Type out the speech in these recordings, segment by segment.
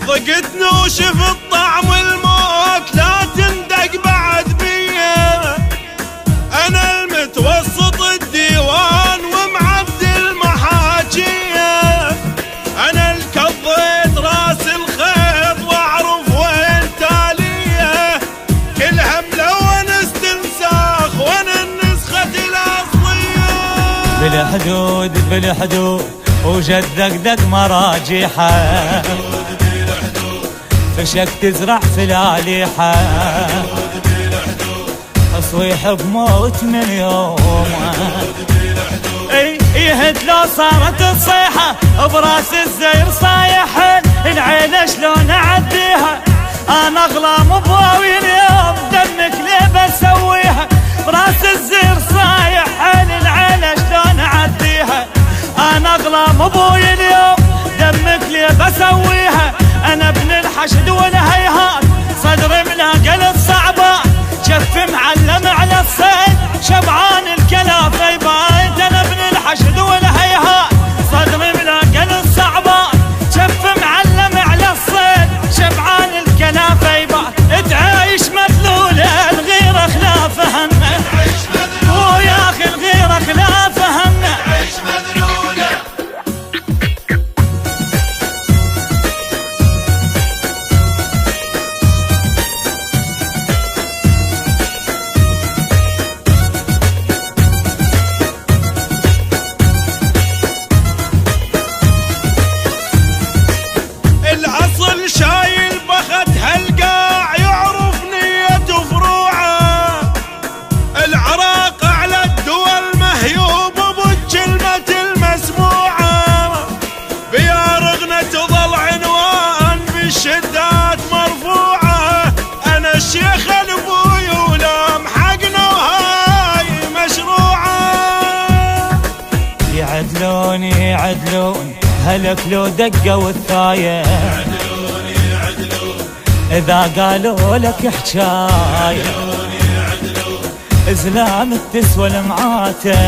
ضقتني وشفت طعم الموت، لا تندق بعد بيا. انا المتوسط الديوان ومعبد المحاجية، انا الكضيت راس الخيط واعرف وين تالية. كل هملة استنساخ وانا النسخة الاصلية. بالحدود بالحدود وجدك دق مراجيحه، فشك تزرع في الاليحه، اصويح بموت من يومه. ايه لو صارت الصيحه براس الزير صايح، العيله شلون اعديها؟ انا اغلى مبواوي اليوم، دمك ليه بسويها؟ براس الزير صايح، العيله شلون اعديها؟ انا اغلى مبوي اليوم، دمك ليه بسويها؟ انا ابن الحشد والهيهات، صدري من قلب صعبة، شف معلم على الصيد، شبعان الكلافة يبايد. انا ابن الحشد والهيهات، صدري من قلب صعبة، شف معلم على الصيد، شبعان الكلافة يبايد. تعيش مذلولة الغيرة خلاف همه، ويا اخي الغيرة خلاف همه. شايل بخت هالقاع يعرف نية فروعه، العراق على الدول مهيوب بالكلمة المسموعة، بيارغنا تظل عنوان بالشدات مرفوعة. انا الشيخ الابوي ولام حقنا وهاي مشروعة. يعدلون يعدلون هلك لو دقوا الثاية، إذا قالوا لك حجاية زلام تسوى المعاتة،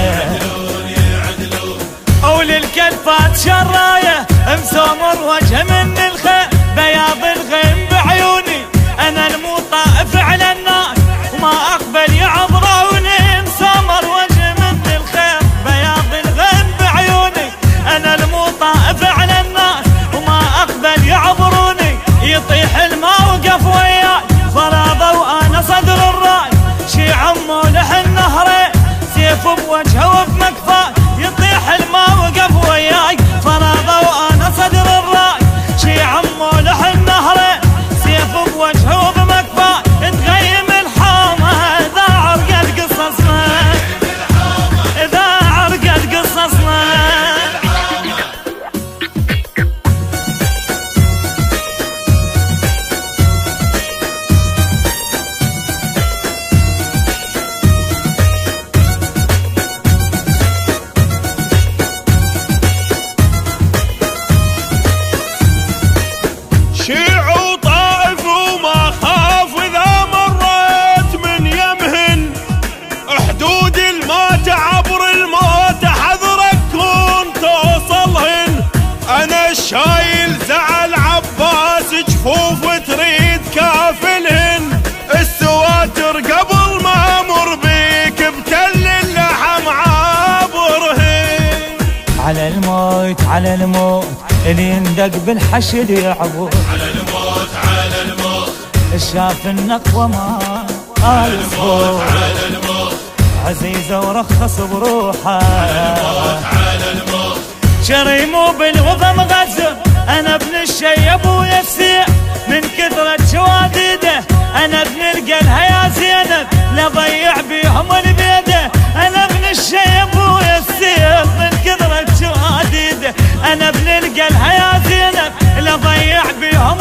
أو للكلفات شراية مسومر وجه من الخيم، بياض الغيم بعيوني. أنا المطائف على الناس وما أقبل يعبروني، مسومر وجه من الخيم، بياض الغيم بعيوني. أنا المطائف على الناس وما أقبل يعبروني، يطيح الماء وقف وياي فرابة وانا صدر الراي، شي عمو لحن نهري سيف بوجهه وبمكفاي، يطيح الماء وقف وياي فرابة وانا صدر الراي، شي عمو لحن نهري سيف بوجهه وبمكفاي. تغيم الحومة اذا عرقت قصصنا، اذا عرقت قصصنا. شيع وطائف وما خاف اذا مريت من يمهن، حدود الموت عبر الموت حذرك كون توصلهن. انا الشايل زعل عباس جفوف تريد كافلهن، السواتر قبل ما امر بيك بتل اللحم عابرهن. على الموت على الموت اللي يندق بالحشد يعبر، على الموت على الموت شاف النقوة ما يصبر، على الموت عزيزة ورخص بروحه، على الموت شريمو بالوفا مغزر. انا ابن الشيب ويسيع من كثرة شواديده، انا ابن القلها يا زينب لضيع بيهم البيده. انا ابن الشيب ويسيع من كثرة شواديده، انا ابن القلها يا زينب لضيع بيهم